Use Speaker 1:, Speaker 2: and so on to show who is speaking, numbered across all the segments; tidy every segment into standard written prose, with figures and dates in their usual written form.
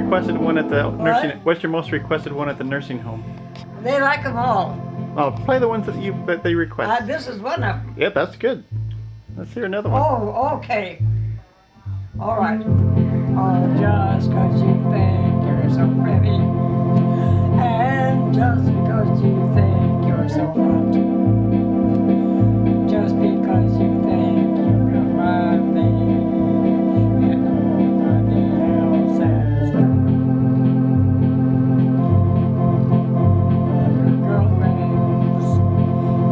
Speaker 1: requested one at the
Speaker 2: What?
Speaker 1: nursing? What's your most requested one at the nursing home?
Speaker 2: They like them all.
Speaker 1: Oh, play the ones that they request.
Speaker 2: This is one of them.
Speaker 1: Yeah, that's good. Let's hear another one.
Speaker 2: Oh, okay. All right. Oh, just 'cause you think you're so pretty, and just because you think you're so hot, just because you think you can love me, and nobody else has got. Other girlfriends,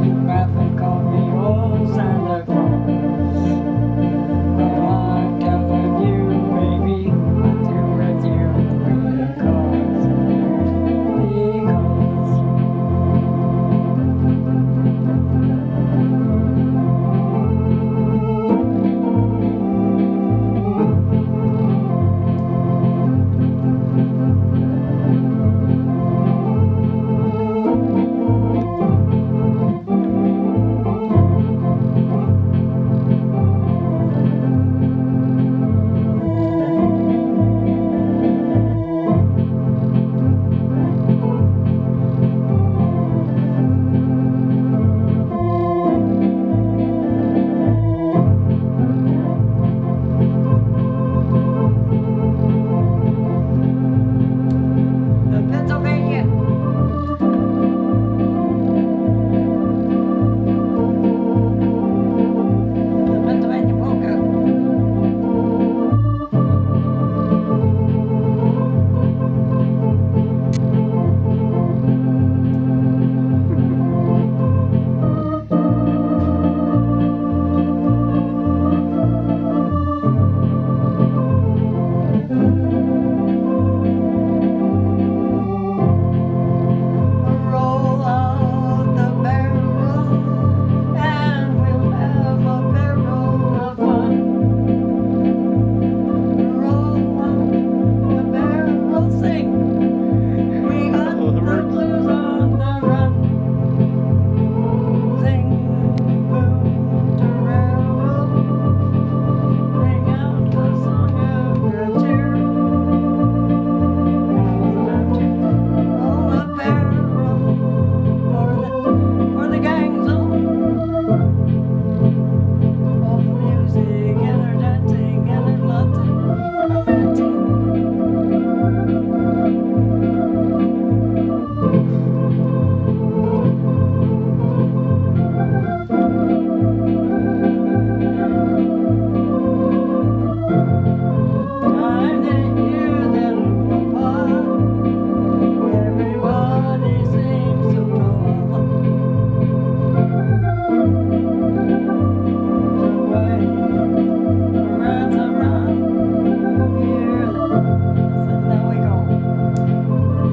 Speaker 2: you laugh and call me old Santa Claus. But I'm telling you, baby, I'm through with you because. The Pennsylvania. The Pennsylvania polka. Roll out the barrel, and we'll have a barrel of fun. Roll out the barrel, sing. We got
Speaker 1: Oh, the
Speaker 2: the
Speaker 1: words.
Speaker 2: blues on the run. Sing, boom, tararara. Bring out the song of good cheer. Roll the barrel for the gangs on. All the music and they're dancing and there's lots of dancing. Time to hear that little pop. Everybody sings so tall. Away, around, here. So now we go.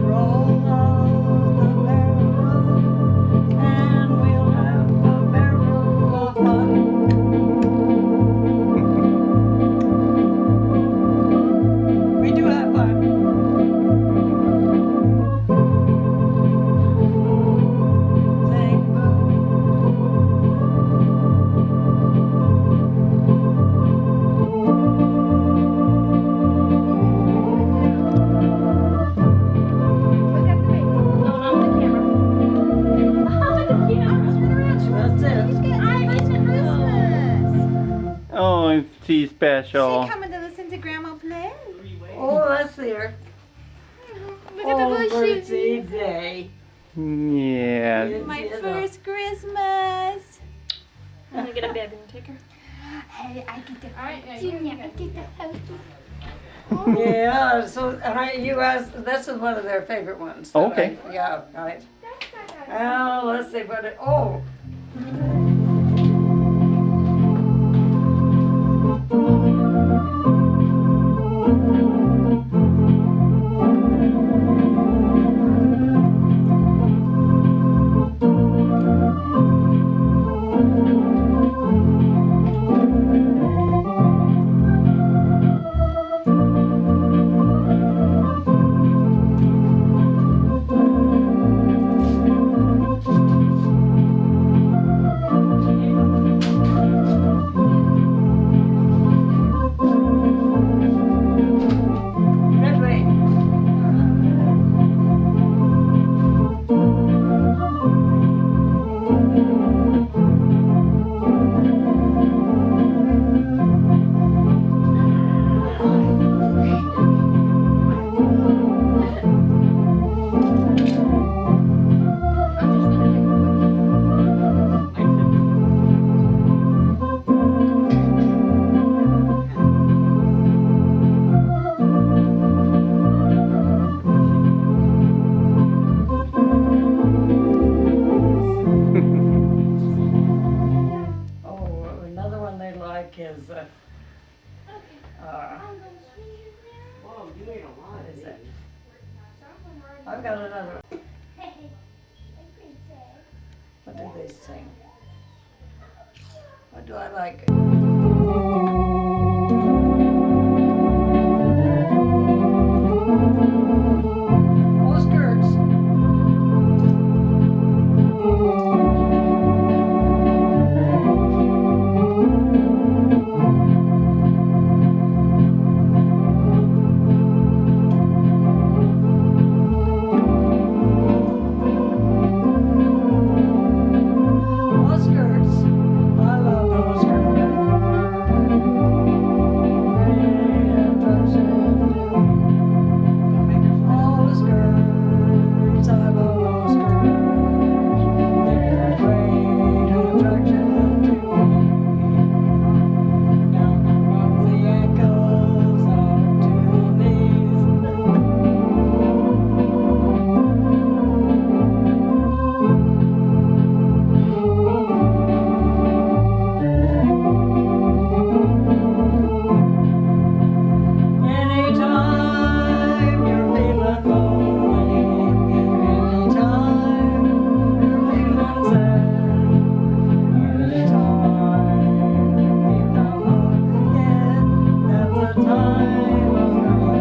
Speaker 2: Roll out the barrel, and we'll have a barrel of fun. We do have fun. Sing boom. That's it.
Speaker 1: Oh, it's tea special.
Speaker 3: She coming to listen to Grandma play.
Speaker 2: Oh, that's there.
Speaker 3: Look at the
Speaker 2: Oh,
Speaker 3: bushes.
Speaker 2: birthday day.
Speaker 1: Yeah.
Speaker 3: My first Christmas.
Speaker 4: I'm gonna get a bag and take her.
Speaker 3: Hey, I get the
Speaker 4: Alright, yeah,
Speaker 3: Junior, I get the
Speaker 2: Yeah, so you asked, this is one of their favorite ones.
Speaker 1: Okay.
Speaker 2: Yeah, right. Well, let's see what it, oh. I've got another. What do they sing? What do I like? Oh, skirts. Oh, skirts. I love those skirts. Oh, skirts. I love those skirts. They're a great attraction to me. Down above the ankles, up to the knees. Anytime you're feeling lonely, anytime you're feeling sad, anytime you feel down on the head, that's the time of night.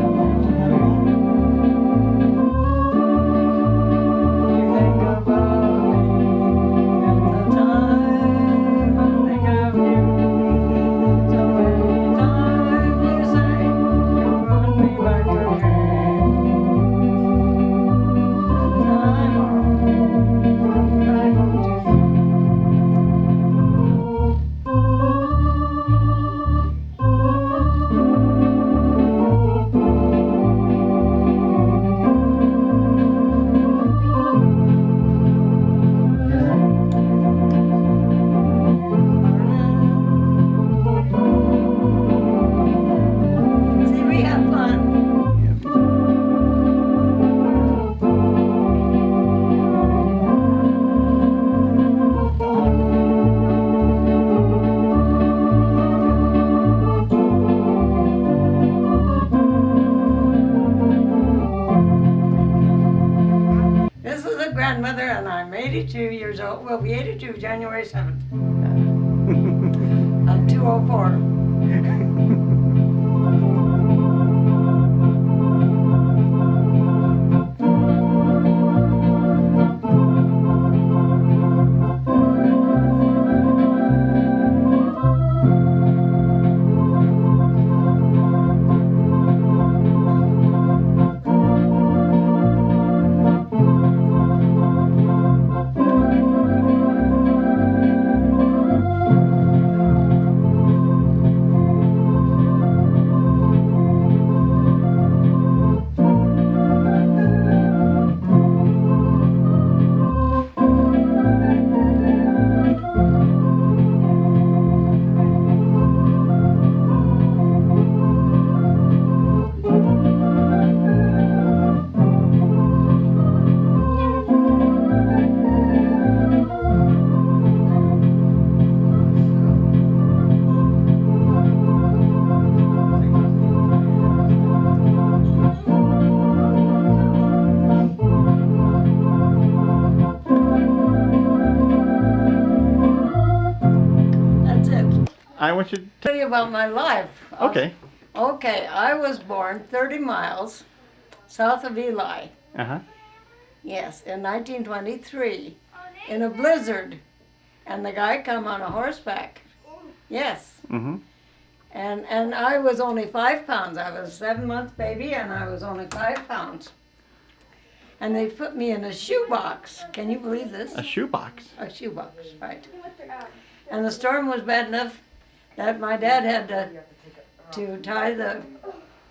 Speaker 2: You think about me, that's the time I think of you. So anytime you say you want me back again, time back to you. See, we have fun. This is a grandmother, and I'm 82 years old. We'll be 82 January 7th of 204. That's it.
Speaker 1: I want you to.
Speaker 2: Tell you about my life.
Speaker 1: Okay.
Speaker 2: Okay, I was born 30 miles south of Eli.
Speaker 1: Uh huh.
Speaker 2: Yes, in 1923, in a blizzard, and the guy come on a horseback. Yes,
Speaker 1: Mm-hmm.
Speaker 2: and I was only 5 pounds. I was a 7-month baby, and I was only 5 pounds. And they put me in a shoebox. Can you believe this?
Speaker 1: A shoebox.
Speaker 2: A shoebox, right? And the storm was bad enough that my dad had to tie the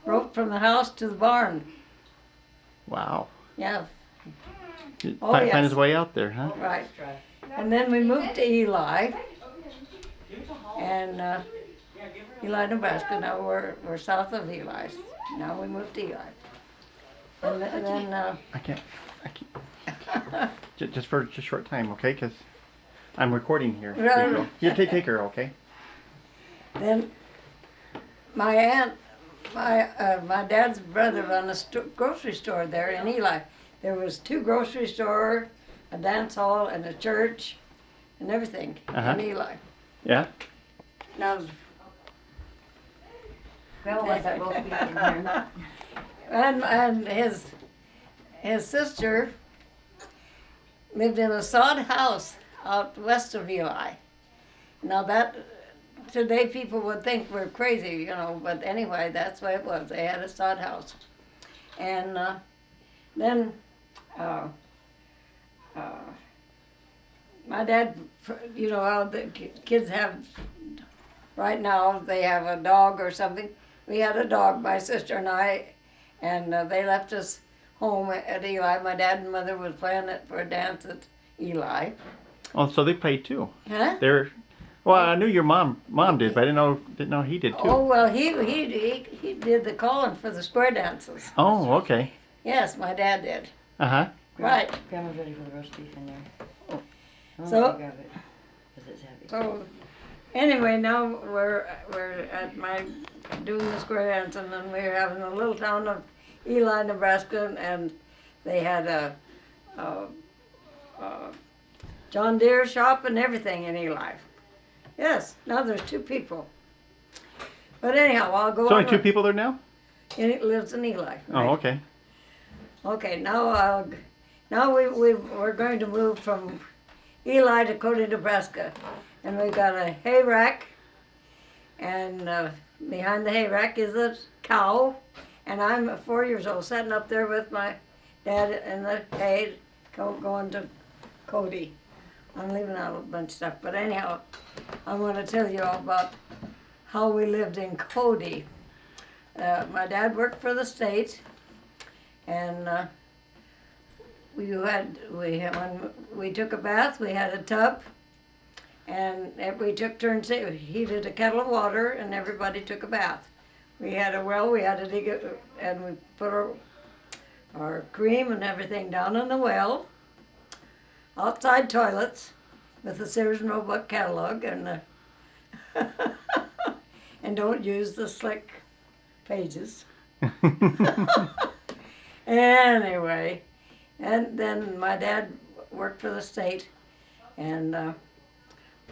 Speaker 2: rope from the house to the barn.
Speaker 1: Wow.
Speaker 2: Yeah,
Speaker 1: He'd
Speaker 2: Oh,
Speaker 1: find
Speaker 2: yes.
Speaker 1: his way out there, huh?
Speaker 2: right. And then we moved to Eli, and Eli, Nebraska. Now we're south of Eli. Now we moved to Eli. And then
Speaker 1: I can't. Just for just a short time, okay? Because I'm recording here.
Speaker 2: Right.
Speaker 1: You take her, okay?
Speaker 2: then my aunt, my dad's brother run a grocery store there in Eli. there was 2 grocery store, a dance hall, and a church, and everything
Speaker 1: Uh-huh.
Speaker 2: in Eli.
Speaker 1: Yeah.
Speaker 2: Now,
Speaker 5: Well, was that will speak in here?
Speaker 2: and his sister lived in a sod house out west of Eli. Now that today people would think we're crazy, you know, but anyway, that's what it was. They had a sod house, and then my dad, you know, how the kids have right now. They have a dog or something. We had a dog, my sister and I, and they left us home at Eli. My dad and mother was playing it for a dance at Eli.
Speaker 1: Oh, so they played too.
Speaker 2: Huh?
Speaker 1: They're. Well, I knew your mom did, but I didn't know he did too.
Speaker 2: Oh well, he did the calling for the square dances.
Speaker 1: Oh, okay.
Speaker 2: Yes, my dad did.
Speaker 1: Uh-huh.
Speaker 2: Right.
Speaker 5: Grandma's ready for the roast beef in there.
Speaker 2: Oh.
Speaker 5: I'm
Speaker 2: So-
Speaker 5: gonna grab it, 'cause it's heavy.
Speaker 2: So anyway, now we're at my doing the square dancing, and we're having a little town of Eli, Nebraska, and they had a John Deere shop and everything in Eli. Yes. Now there's 2 people. But anyhow, I'll go.
Speaker 1: So only
Speaker 2: on
Speaker 1: 2 people there now?
Speaker 2: And it lives in Eli.
Speaker 1: Oh,
Speaker 2: right?
Speaker 1: okay.
Speaker 2: Okay, now we're going to move from Eli to Cody, Nebraska, and we've got a hay rack, and behind the hay rack is a cow, and I'm 4 years old, sitting up there with my dad in the hay, going to Cody. I'm leaving out a bunch of stuff, but anyhow, I want to tell you all about how we lived in Cody. My dad worked for the state. And when we took a bath, we had a tub, and we took turns. Heated a kettle of water, and everybody took a bath. We had a well. We had to dig it, and we put our cream and everything down in the well. Outside toilets, with the Sears and Roebuck catalog, and and don't use the slick pages. Anyway, and then my dad worked for the state, and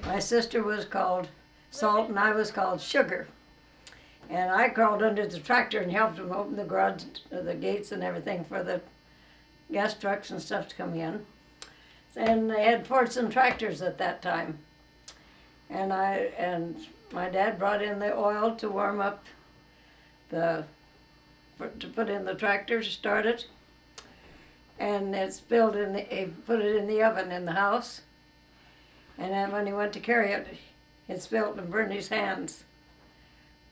Speaker 2: my sister was called Salt and I was called Sugar. And I crawled under the tractor and helped them open the garage, the gates and everything for the gas trucks and stuff to come in. And they had Fordson tractors at that time. And my dad brought in the oil to warm up to put in the tractor to start it, and it spilled he put it in the oven in the house, and then when he went to carry it, it spilled and burned his hands.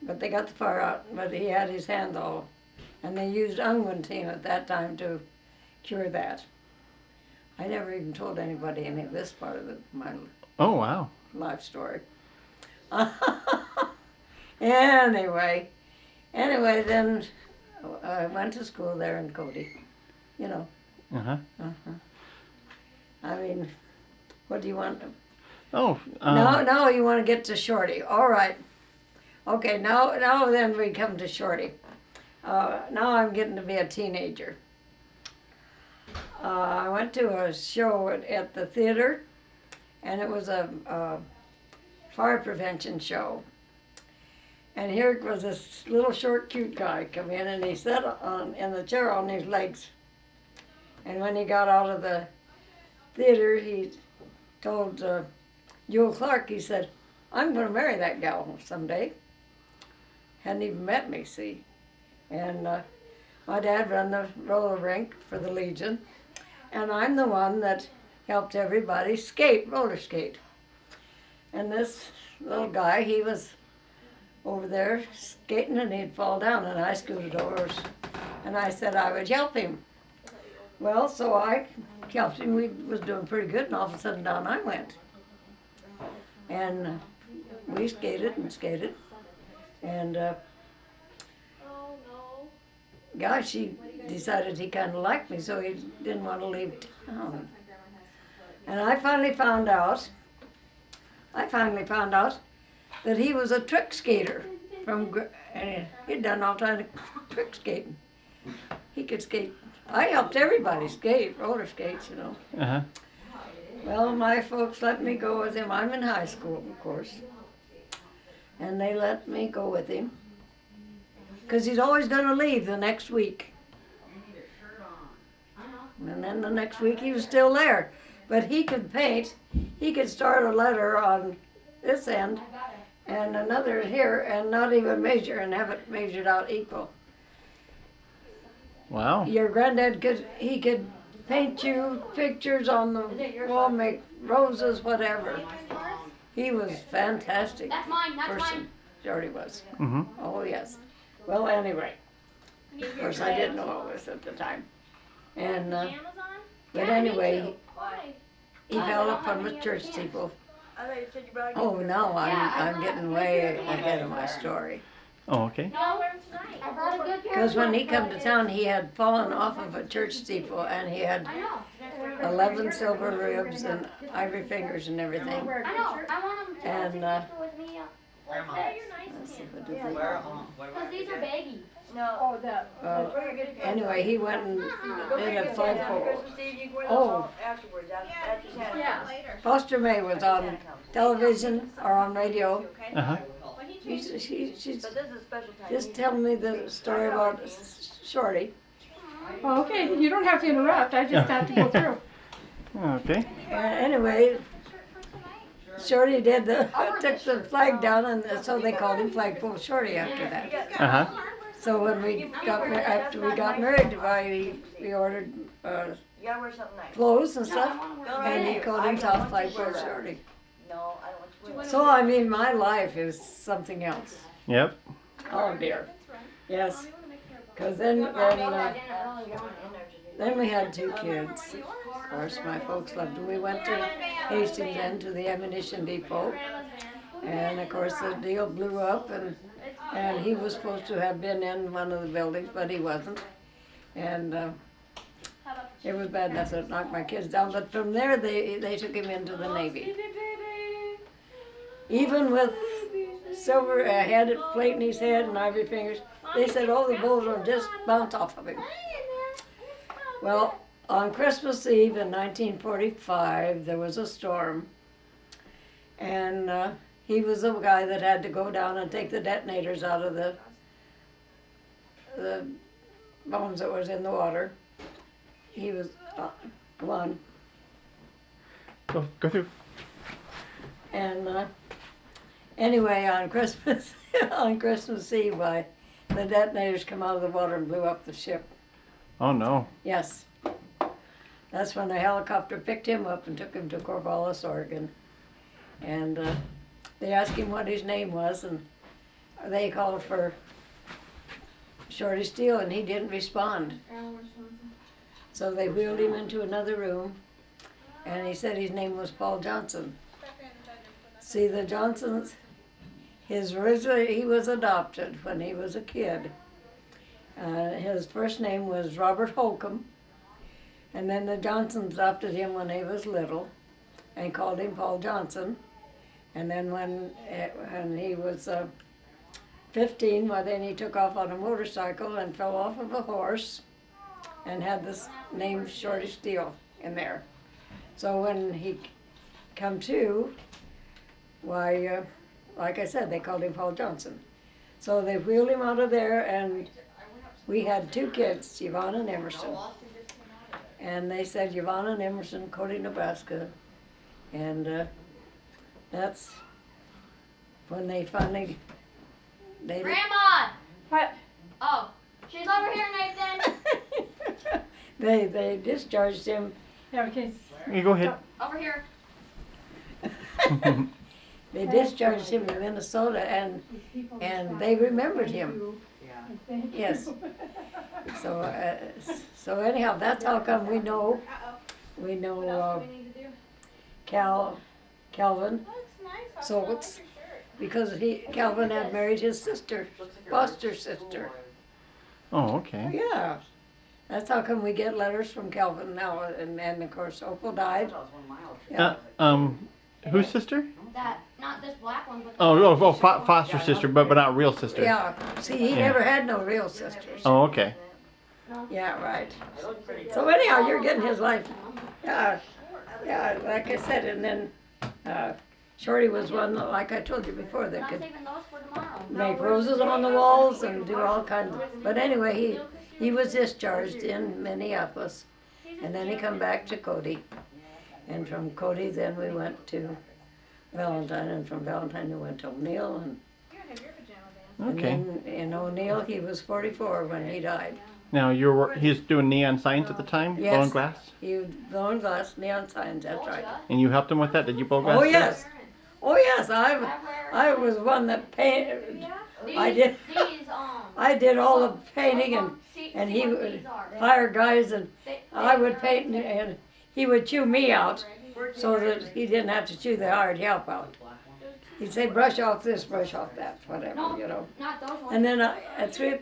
Speaker 2: But they got the fire out, but he had his hands all, and they used unguentine at that time to cure that. I never even told anybody any of this part of my
Speaker 1: Oh, wow.
Speaker 2: life story. Anyway, then I went to school there in Cody, you know.
Speaker 1: Uh-huh.
Speaker 2: I mean, what do you want?
Speaker 1: Oh,
Speaker 2: Now you want to get to Shorty. All right. Okay, now then we come to Shorty. Now I'm getting to be a teenager. I went to a show at the theater, and it was a fire prevention show. And here was this little short cute guy come in, and he sat in the chair on his legs. And when he got out of the theater, he told Jewel Clark, he said, "I'm going to marry that gal someday." Hadn't even met me, see. And my dad ran the roller rink for the Legion, and I'm the one that helped everybody roller skate. And this little guy, he was over there skating, and he'd fall down, and I scooted over, and I said I would help him. Well, so I helped him. We was doing pretty good, and all of a sudden down I went. And we skated and skated, and gosh, he decided he kind of liked me, so he didn't want to leave town. And I finally found out that he was a trick skater and he'd done all kinds of trick skating. He could skate I helped everybody skate, roller skates, you know.
Speaker 1: Uh-huh.
Speaker 2: Well, my folks let me go with him. I'm in high school, of course. And they let me go with him. Because he's always going to leave the next week. And then the next week he was still there. But he could paint. He could start a letter on this end and another here and not even measure and have it measured out equal.
Speaker 1: Wow.
Speaker 2: Your granddad he could paint you pictures on the wall, make roses, whatever. He was fantastic person. Shorty was.
Speaker 1: Mm-hmm.
Speaker 2: Oh yes. Well, anyway, of course I didn't know all this at the time. And but anyway, he fell up from a church steeple. Oh no, I'm getting way ahead of my story.
Speaker 1: Oh, okay.
Speaker 2: Because when he come to town, he had fallen off of a church steeple, and he had 11 silver ribs and ivory fingers and everything. And let's see, what did they call
Speaker 4: These are baggy.
Speaker 2: anyway, he went and did a flagpole. Oh, Foster May was on television or on radio.
Speaker 1: Uh-huh.
Speaker 2: She's just telling me the story about Shorty.
Speaker 6: Oh, okay, you don't have to interrupt. I just have to go through.
Speaker 1: Okay.
Speaker 2: Anyway, Shorty took the flag down, and so they called him Flagpole Shorty after that.
Speaker 1: Uh-huh.
Speaker 2: So when after we got married, we ordered clothes and stuff, and he called himself Flagpole Shorty. So I mean, my life is something else.
Speaker 1: Yep.
Speaker 2: Oh dear. Yes. Because then we had 2 kids. Of course, my folks loved it. We went to Hastings then to the ammunition depot, and of course the deal blew up, and he was supposed to have been in one of the buildings, but he wasn't, and it was bad enough that it knocked my kids down. But from there, they took him into the Navy. Even with silver head plate in his head and ivory fingers, they said, oh, the bulls will just bounce off of him. Well, on Christmas Eve in 1945, there was a storm, and he was the guy that had to go down and take the detonators out of the bombs that was in the water. He was, come on.
Speaker 1: Go through.
Speaker 2: And anyway, on Christmas Eve, the detonators come out of the water and blew up the ship.
Speaker 1: Oh, no.
Speaker 2: Yes. That's when the helicopter picked him up and took him to Corvallis, Oregon. And they asked him what his name was, and they called for Shorty Steele, and he didn't respond. So they wheeled him into another room, and he said his name was Paul Johnson. See, the Johnsons, he was adopted when he was a kid. His first name was Robert Holcomb, and then the Johnsons adopted him when he was little and called him Paul Johnson. And then when he was 15, well, then he took off on a motorcycle and fell off of a horse and had this name Shorty Steele in there. So when he come to, why, like I said, they called him Paul Johnson. So they wheeled him out of there, and we had 2 kids, Yvonne and Emerson. And they said Yvonne and Emerson, Cody, Nebraska. And that's when they finally...
Speaker 4: Grandma!
Speaker 6: What?
Speaker 4: Oh, she's over here, Nathan.
Speaker 2: they discharged him.
Speaker 6: Yeah, okay.
Speaker 1: You go ahead.
Speaker 4: Over here.
Speaker 2: They discharged him in Minnesota, and they remembered him. Yes. So anyhow, that's how come we know Calvin Solitz, because Calvin had married his sister, foster sister.
Speaker 1: Oh, okay.
Speaker 2: Yeah. That's how come we get letters from Calvin now, and of course Opal died. Yeah.
Speaker 1: Whose sister?
Speaker 4: That, not this black one, but
Speaker 1: Foster sister, but not real sister.
Speaker 2: Yeah. See, he never had no real sisters.
Speaker 1: Oh, okay.
Speaker 2: Yeah, right. So anyhow, you're getting his life. Yeah, yeah, like I said, and then Shorty was one, like I told you before, that
Speaker 4: Not
Speaker 2: could
Speaker 4: saving those for tomorrow.
Speaker 2: make roses on the walls and do all kinds of. But anyway, he was discharged in Minneapolis, and then he come back to Cody, and from Cody then we went to Valentine, and from Valentine we went to O'Neill, and
Speaker 1: Okay.
Speaker 2: then in O'Neill he was 44 when he died.
Speaker 1: Now he's doing neon signs at the time,
Speaker 2: Yes.
Speaker 1: blowing glass,
Speaker 2: He blown glass, neon signs. That's right.
Speaker 1: and you helped him with that. Did you blow glass?
Speaker 2: Oh
Speaker 1: too?
Speaker 2: yes, oh yes. I was one that painted. I did. I did all the painting, and he would hire guys, and I would paint, and he would chew me out, so that he didn't have to chew the hired help out. He'd say, brush off this, brush off that, whatever, you know.
Speaker 4: Not those ones.
Speaker 2: And then at 3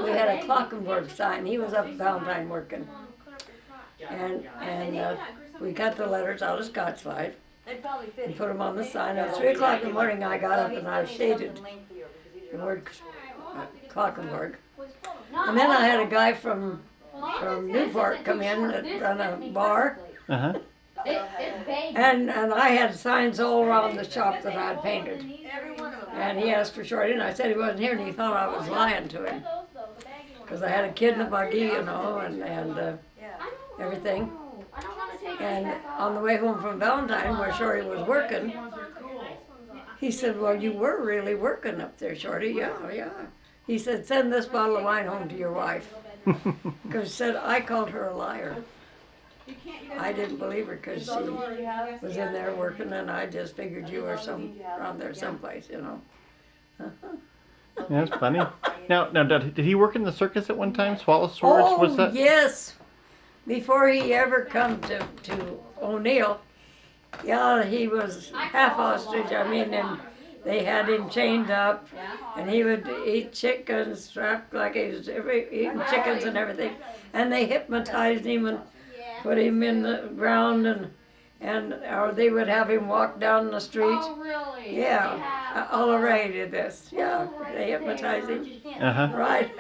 Speaker 2: we had a Clockenburg sign. He was up at Valentine working, and we cut the letters out of Scotch Light and put them on the sign. At 3 o'clock in the morning, I got up and I shaded the word Clockenburg. And then I had a guy from Newport come in and run a bar,
Speaker 1: Uh huh.
Speaker 4: It's big.
Speaker 2: and I had signs all around the shop that I'd painted. And he asked for Shorty, and I said he wasn't here, and he thought I was lying to him. Because I had a kid in a buggy, you know, and everything.
Speaker 4: I don't want to take
Speaker 2: And on the way home from Valentine, where Shorty was working, he said, well, you were really working up there, Shorty. Yeah, yeah. He said, send this bottle of wine home to your wife. Because he said, I called her a liar. I didn't believe her because she was in there working, and I just figured you were around there someplace, you know.
Speaker 1: That's funny. Now, did he work in the circus at one time? Swallow Swords,
Speaker 2: Oh,
Speaker 1: was that?
Speaker 2: yes. Before he ever come to O'Neill, yeah, he was half ostrich. I mean, and they had him chained up, and he would eat chickens, strapped like he was eating chickens and everything. And they hypnotized him and put him in the ground, or they would have him walk down the street.
Speaker 4: Oh, really?
Speaker 2: Yeah, Oliver did this. Yeah, they hypnotized him.
Speaker 1: Uh huh.
Speaker 2: Right.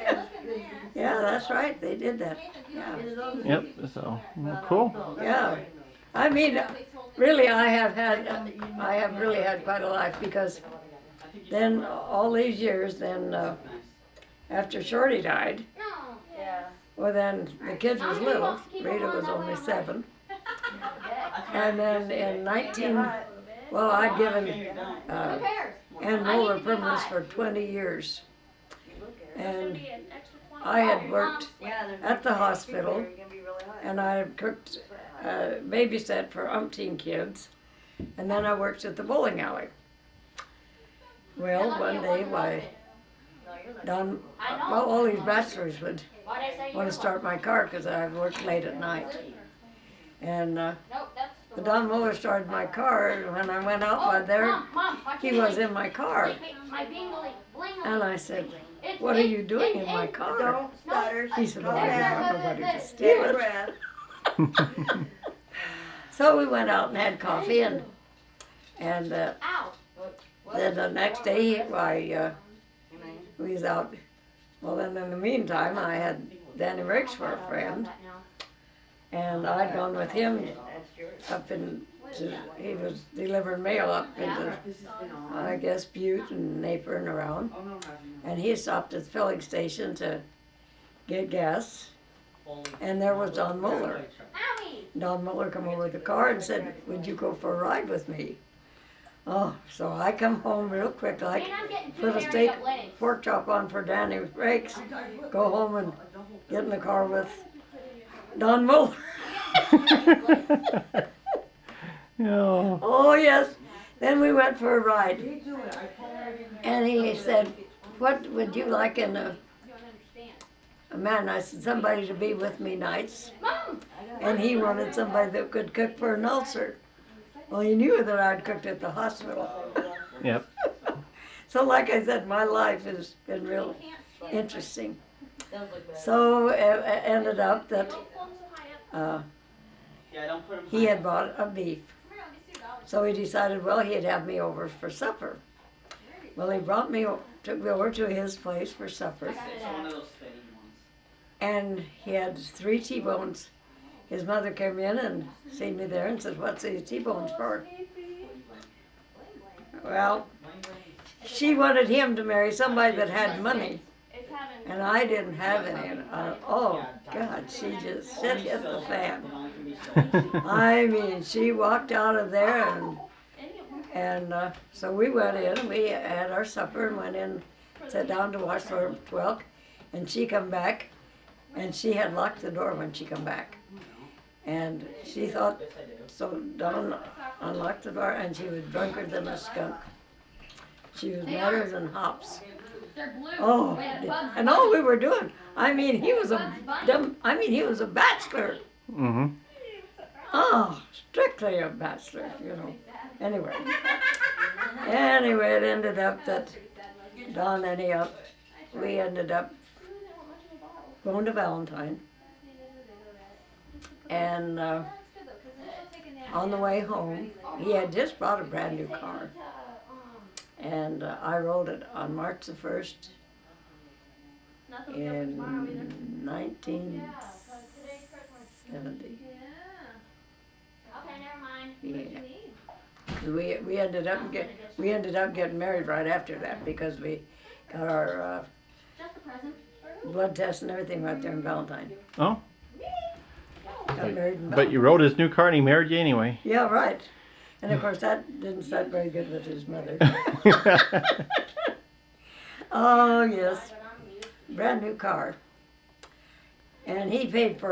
Speaker 2: Yeah, that's right. They did that. Yeah.
Speaker 1: Yep. So well, cool.
Speaker 2: Yeah. I mean, really, I have really had quite a life, because then all these years, then after Shorty died, well, then the kids was little. Rita was only 7. And then in I'd given Ann Moeller permanence for 20 years. And I had worked at the hospital, and I had cooked, babysat for umpteen kids, and then I worked at the bowling alley. Well, one day, all these bachelors would want to start my car because I worked late at night. And Don Muller started my car, and when I went out by there, he was in my car. And I said, what are you doing in my car? He said, well, I didn't have nobody to steal it. So we went out and had coffee, and then the next day we was out. Well, then in the meantime, I had Danny Riggs for a friend, and I'd gone with him up he was delivering mail up into, I guess, Butte and Napier and around. And he stopped at the filling station to get gas, and there was Don Muller. Don Muller come over the car and said, would you go for a ride with me? Oh, so I come home real quick, like, put a steak, pork chop on for Danny Riggs, go home and get in the car with Don Muller.
Speaker 1: Yeah.
Speaker 2: Oh, yes. Then we went for a ride. And he said, what would you like in a man? I said, somebody to be with me nights. And he wanted somebody that could cook for an ulcer. Well, he knew that I'd cooked at the hospital.
Speaker 1: Yep.
Speaker 2: So like I said, my life has been real interesting. So it ended up that he had bought a beef. So he decided, well, he'd have me over for supper. Well, he took me over to his place for supper. and he had 3 T-bones. His mother came in and seen me there and said, "What's these T-bones for?" Well, she wanted him to marry somebody that had money, and I didn't have any. And, oh God, she just shit hit the fan. I mean, she walked out of there, and so we went in and we had our supper and went in, sat down to watch the 12, and she come back, and she had locked the door when she come back, and she thought, so Dawn unlocked the door, and she was drunker than a skunk. She was madder than hops.
Speaker 4: They're blue.
Speaker 2: Oh,
Speaker 4: They have bugs.
Speaker 2: and all we were doing, he was a bachelor.
Speaker 1: Mm-hmm.
Speaker 2: Oh, strictly a bachelor, Anyway, it ended up that Don we ended up going to Valentine. And on the way home, he had just bought a brand new car. And I rode it on March the 1st in 1970.
Speaker 4: Okay, never mind.
Speaker 2: Yeah. We ended up getting married right after that because we got our
Speaker 4: Just a present.
Speaker 2: blood test and everything right there in Valentine.
Speaker 1: Oh,
Speaker 2: Got married in
Speaker 1: but you rode his new car and he married you anyway.
Speaker 2: Yeah, right. And of course that didn't start very good with his mother. Oh yes, brand new car. And he paid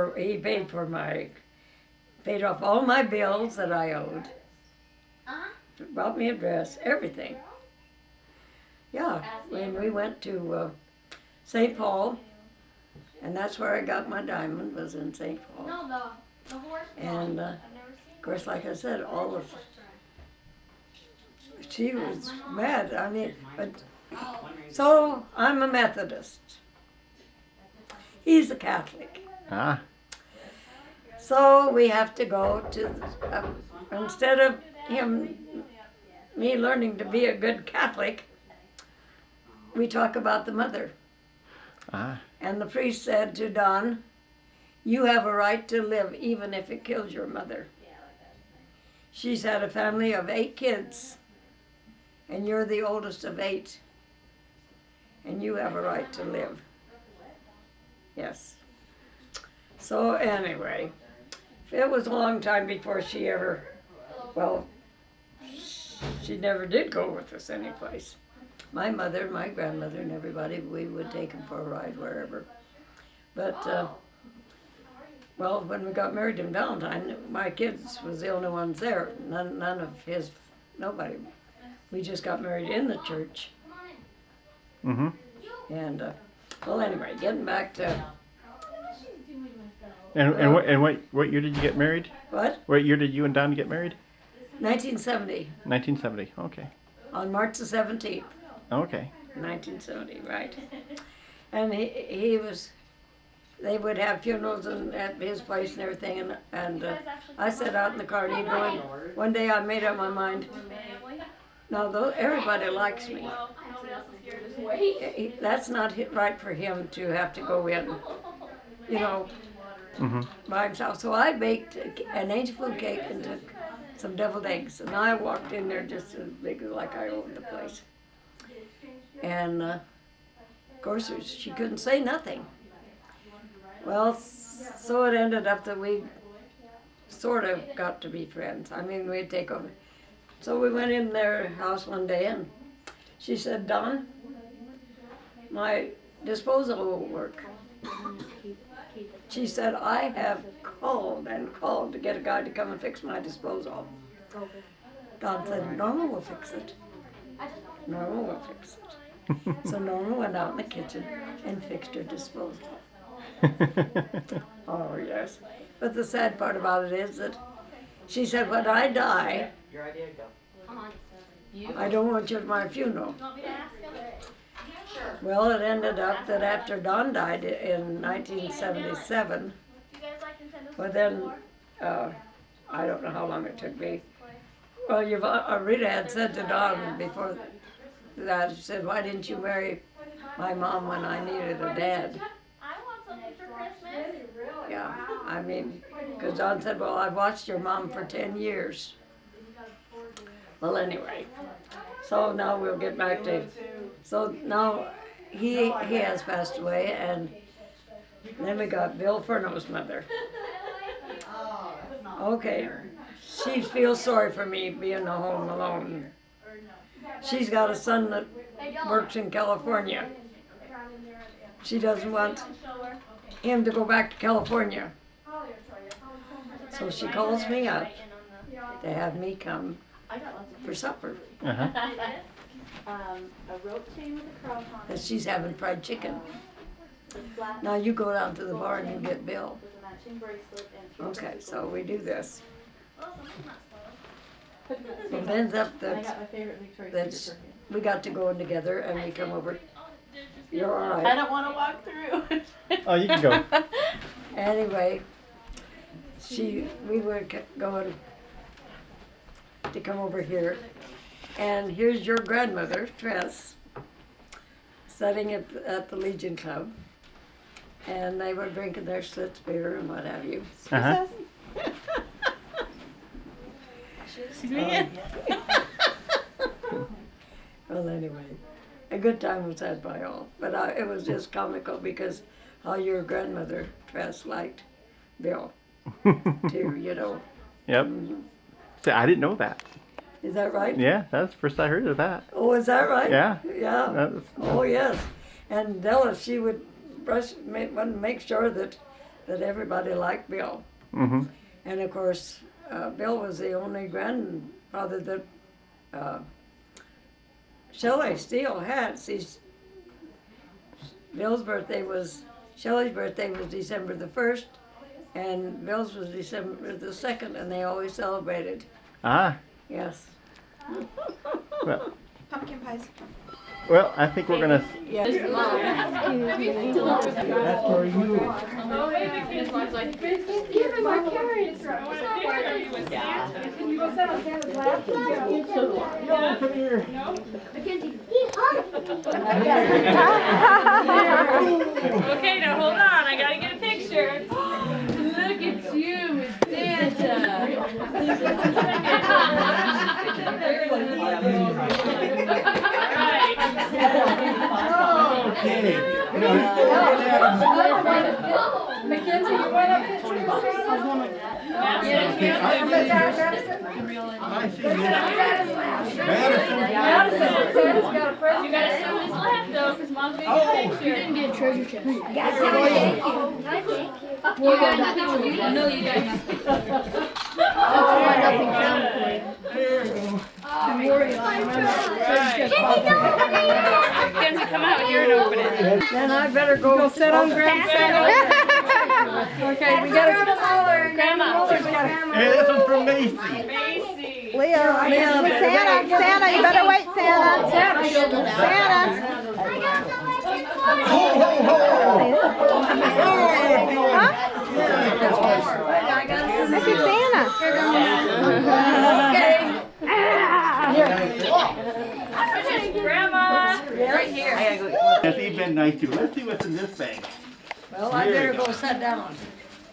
Speaker 2: off all my bills that I owed. Bought me a dress, everything. Yeah, when we went to St. Paul, and that's where I got my diamond, was in St. Paul.
Speaker 4: No, the horse.
Speaker 2: And of course, like I said, she was mad. I mean, so I'm a Methodist. He's a Catholic.
Speaker 1: Ah,
Speaker 2: So we have to go to, instead of me learning to be a good Catholic, we talk about the mother.
Speaker 1: ah.
Speaker 2: And the priest said to Don, "You have a right to live even if it kills your mother. She's had a family of 8 kids, and you're the oldest of 8, and you have a right to live." Yes. So anyway, it was a long time before she never did go with us anyplace. My mother, my grandmother, and everybody, we would take them for a ride wherever. But, when we got married in Valentine, my kids was the only ones there. None of his, nobody. We just got married in the church.
Speaker 1: Mm-hmm.
Speaker 2: And, anyway, getting back to,
Speaker 1: And what year did you get married?
Speaker 2: what?
Speaker 1: What year did you and Don get married?
Speaker 2: 1970,
Speaker 1: 1970. Okay.
Speaker 2: on March the 17th.
Speaker 1: Okay.
Speaker 2: 1970, right. And they would have funerals at his place and everything, and I sat out in the car and he'd go in. One day I made up my mind, no, everybody likes me. That's not right for him to have to go in,
Speaker 1: Mm-hmm.
Speaker 2: by himself. So I baked an angel food cake and took some deviled eggs, and I walked in there just as big like I owned the place. And of course she couldn't say nothing. Well, so it ended up that we sort of got to be friends. I mean, we'd take over. So we went in their house one day, and she said, "Don, my disposal won't work." She said, "I have called and called to get a guy to come and fix my disposal." Don said, "Norma will fix it. Norma will fix it." So Norma went out in the kitchen and fixed her disposal. Oh, yes. But the sad part about it is that she said, "When I die,
Speaker 4: Come on.
Speaker 2: I don't want you at my funeral."
Speaker 4: You want me to ask him? Sure.
Speaker 2: Well, it ended up that after Don died in 1977,
Speaker 4: You guys like Nintendo?
Speaker 2: well then, I don't know how long it took me. Well, Rita had said to Don before that, she said, "Why didn't you marry my mom when I needed a dad?"
Speaker 4: I want something for Christmas.
Speaker 2: I mean, because John said, well, I've watched your mom for 10 years. Well, anyway, so now we'll get back to, so now he has passed away, and then we got Bill Furno's mother. Okay, she feels sorry for me being home alone. She's got a son that works in California. She doesn't want him to go back to California. So she calls me up to have me come for supper.
Speaker 1: Uh-huh.
Speaker 4: A rope chain with a crown on
Speaker 2: And she's having fried chicken. Now you go down to the bar and you get Bill.
Speaker 4: with a matching bracelet and
Speaker 2: Okay, so we do this. It ends up that
Speaker 5: my favorite Victoria's
Speaker 2: that's we got to go in together and we come over. You're all
Speaker 5: I
Speaker 2: right.
Speaker 5: don't want to walk through.
Speaker 1: Oh, you can go.
Speaker 2: Anyway, we were going to come over here, and here's your grandmother, Tress, sitting at the Legion Club, and they were drinking their Schlitz beer and what have you.
Speaker 1: Uh-huh.
Speaker 2: Well, anyway, a good time was had by all, but it was just comical because how your grandmother, Tress, liked Bill, too, you know.
Speaker 1: Yep. See, I didn't know that.
Speaker 2: Is that right?
Speaker 1: Yeah, that's the first I heard of that.
Speaker 2: Oh, is that right?
Speaker 1: Yeah.
Speaker 2: Yeah.
Speaker 1: That's,
Speaker 2: Oh, yes. And Della, she would make sure that everybody liked Bill.
Speaker 1: mm-hmm.
Speaker 2: And of course, Bill was the only grandfather that Shelley Steele had. See, Bill's birthday was, Shelley's birthday was December the 1st, and Bill's was December the 2nd, and they always celebrated.
Speaker 1: Ah.
Speaker 2: Yes.
Speaker 1: Well,
Speaker 3: Pumpkin pies.
Speaker 1: well, I think we're gonna.
Speaker 2: Yes.
Speaker 1: That's for you.
Speaker 6: Give him our carrots. Can you go sit on Santa's lap?
Speaker 1: Come here.
Speaker 6: Okay, now hold on. I gotta get a picture. Look at you with
Speaker 1: Okay.
Speaker 6: Mackenzie, you want a picture of
Speaker 1: I see you. Madison.
Speaker 6: Santa's got a present. You gotta sit on his lap though, because Mom's gonna get a picture. You didn't get a treasure chest.
Speaker 3: Thank you.
Speaker 6: You got nothing. No, you got nothing. Mackenzie, come out here and open it.
Speaker 2: Then I better go
Speaker 6: Sit on Grandma. Okay, we gotta. Grandma.
Speaker 1: Hey, this one's from Macy.
Speaker 6: Macy.
Speaker 7: Leo, Santa, Santa, you better wait, Santa. Santa.
Speaker 1: Ho, ho, ho!
Speaker 7: Huh? Look at Santa.
Speaker 6: Grandma. Right here.
Speaker 1: Has he been nice to you? Let's see what's in this bag.
Speaker 2: Well, I better go sit down.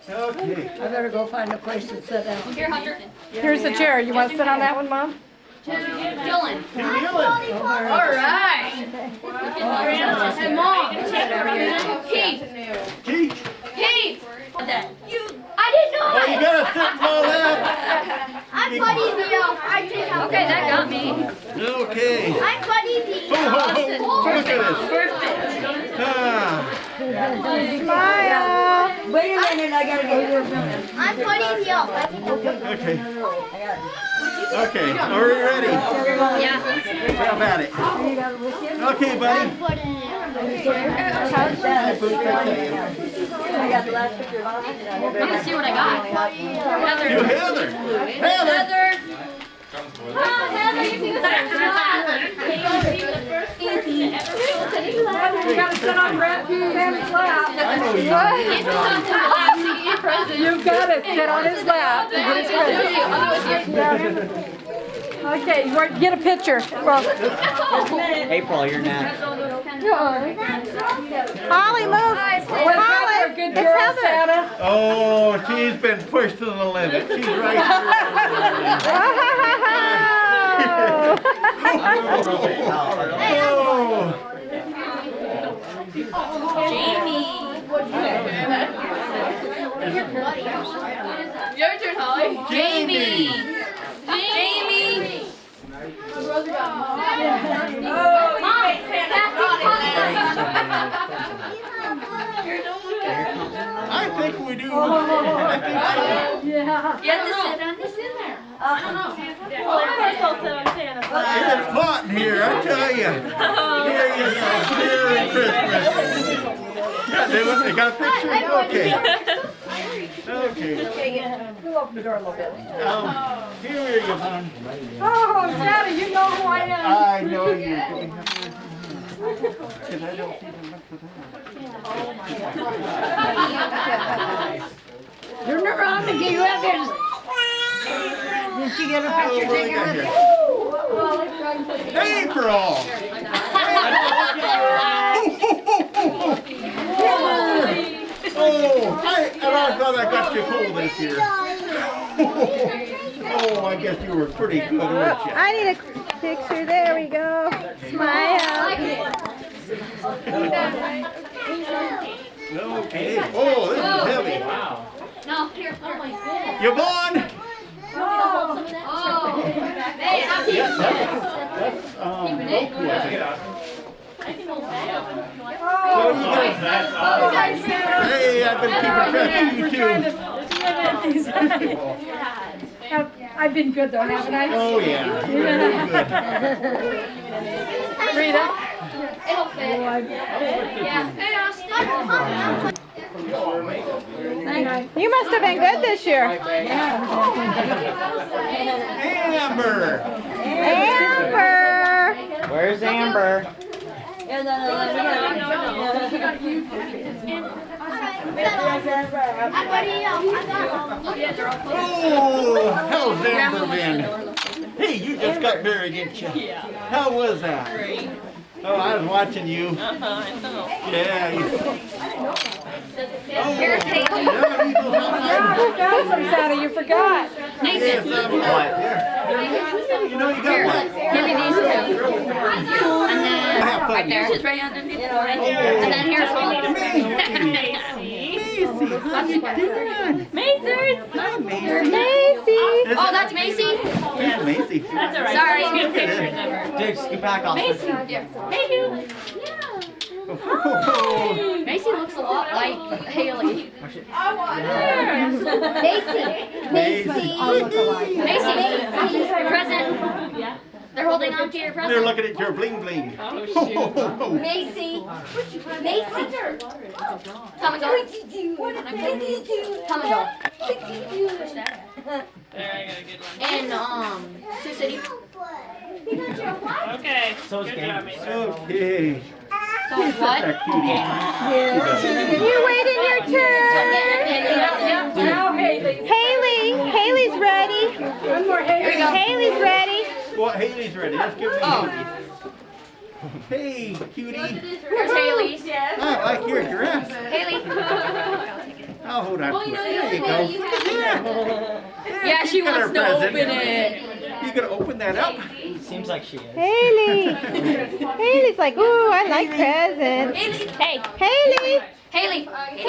Speaker 1: Okay.
Speaker 2: I better go find a place to sit down.
Speaker 4: Here, Hunter.
Speaker 6: Here's the chair. You want to sit on that one, Mom?
Speaker 4: Dylan.
Speaker 1: Dylan.
Speaker 4: All right. Hey, Mom. Keith.
Speaker 1: Keith.
Speaker 4: Keith. I didn't know
Speaker 1: Oh, you
Speaker 4: it.
Speaker 1: gotta sit and all that.
Speaker 4: I'm Buddy Leo. Okay, that got me.
Speaker 1: Okay.
Speaker 4: I'm Buddy
Speaker 1: Ho, ho, ho.
Speaker 4: Leo.
Speaker 1: Look at this.
Speaker 4: Perfect.
Speaker 1: Ah.
Speaker 7: Smile.
Speaker 2: Wait a minute, I gotta go here.
Speaker 4: I'm Buddy Leo.
Speaker 1: Okay. Okay. Are we ready?
Speaker 4: Yeah.
Speaker 1: How about it? Okay, buddy.
Speaker 2: I got the last picture of
Speaker 4: I'm gonna see what I got. Heather.
Speaker 1: You Heather. Heather.
Speaker 4: Heather. Oh, Heather, you think that's
Speaker 6: You gotta sit on Santa's lap.
Speaker 1: I know you.
Speaker 6: You gotta sit on his lap to get his present.
Speaker 7: Okay, get a picture. Well,
Speaker 2: April, you're next.
Speaker 7: Holly, move. Holly,
Speaker 6: Good
Speaker 7: it's
Speaker 6: girl,
Speaker 7: Heather.
Speaker 6: Santa.
Speaker 1: Oh, she's been pushed to the limit. She's right
Speaker 4: Your turn, Holly. Jamie. Jamie.
Speaker 1: I think we do. I think so.
Speaker 4: You have to sit on this in there. I don't know.
Speaker 6: Well, of course I'll sit on Santa's lap.
Speaker 1: It's hot in here, I tell you. Here you go. Merry Christmas. Yeah, they got a picture? Okay. Okay.
Speaker 7: You open the door a little bit.
Speaker 1: Here you go, hon.
Speaker 7: Oh, Santa, you know who I am.
Speaker 1: I know you. Because I don't see them much of that.
Speaker 7: Turn around and get you out there. Did she get a picture taken with you?
Speaker 1: April! Oh, I thought I got you cool this year. Oh, I guess you were pretty good, weren't you?
Speaker 7: I need a picture. There we go. Smile.
Speaker 1: Okay. Oh, this is heavy.
Speaker 4: No, here.
Speaker 1: Yvonne!
Speaker 4: Oh. Hey, I'm keeping this.
Speaker 1: That's, Goku, I think. Hey, I've been keeping track of you too.
Speaker 7: I've been good though, haven't I?
Speaker 1: Oh, yeah. You're really good.
Speaker 7: Rita?
Speaker 4: It'll fit. Yeah. Hey, I'll stick.
Speaker 7: You must have been good this year.
Speaker 1: Amber!
Speaker 7: Amber!
Speaker 2: Where's Amber?
Speaker 1: Oh, how's Amber been? Hey, you just got married, didn't you?
Speaker 6: Yeah.
Speaker 1: How was that?
Speaker 6: Great.
Speaker 1: Oh, I was watching you.
Speaker 6: I know.
Speaker 1: Yeah.
Speaker 4: Here's Haley.
Speaker 7: Santa, you forgot.
Speaker 1: Yes, what? You know you got what?
Speaker 4: Give me these two. And then right there. Yours is right underneath. And then here's Holly.
Speaker 6: Mazers.
Speaker 7: Macy.
Speaker 4: Oh, that's Macy?
Speaker 1: Here's Macy.
Speaker 6: That's all right.
Speaker 4: Sorry.
Speaker 6: Let's get a picture of her.
Speaker 2: Dick, scoot back off.
Speaker 6: Macy.
Speaker 4: Yeah.
Speaker 6: Hey, you.
Speaker 1: Oh,
Speaker 4: Macy looks a lot like Haley.
Speaker 1: Macy.
Speaker 4: Macy, present.
Speaker 6: Yeah.
Speaker 4: They're holding on to your
Speaker 1: They're
Speaker 4: present.
Speaker 1: looking at your bling bling.
Speaker 6: Oh, shoot.
Speaker 4: Macy. Macy. Come and go. Come and go. Push that.
Speaker 6: There, I got a good one.
Speaker 4: And Sioux City.
Speaker 6: Okay.
Speaker 2: So it's
Speaker 6: Good job,
Speaker 2: game.
Speaker 6: Mazer.
Speaker 1: Okay.
Speaker 4: So what?
Speaker 1: That cutie.
Speaker 7: You waiting your turn.
Speaker 6: Now, Haley.
Speaker 7: Haley's ready.
Speaker 4: Here we go.
Speaker 7: Haley's ready.
Speaker 1: Well, Haley's ready. Let's give me
Speaker 4: Oh.
Speaker 1: Hey, cutie.
Speaker 4: Here's Haley's.
Speaker 1: I like your dress.
Speaker 4: Haley.
Speaker 1: I'll hold on to it. There you go.
Speaker 4: Yeah, she
Speaker 1: You got
Speaker 4: wants
Speaker 1: her
Speaker 4: to
Speaker 1: present.
Speaker 4: open it.
Speaker 1: You gonna open that up?
Speaker 2: Seems like she is.
Speaker 7: Haley. Haley's like, ooh, I like presents.
Speaker 4: Hey.
Speaker 7: Haley.
Speaker 4: Haley.
Speaker 7: Haley.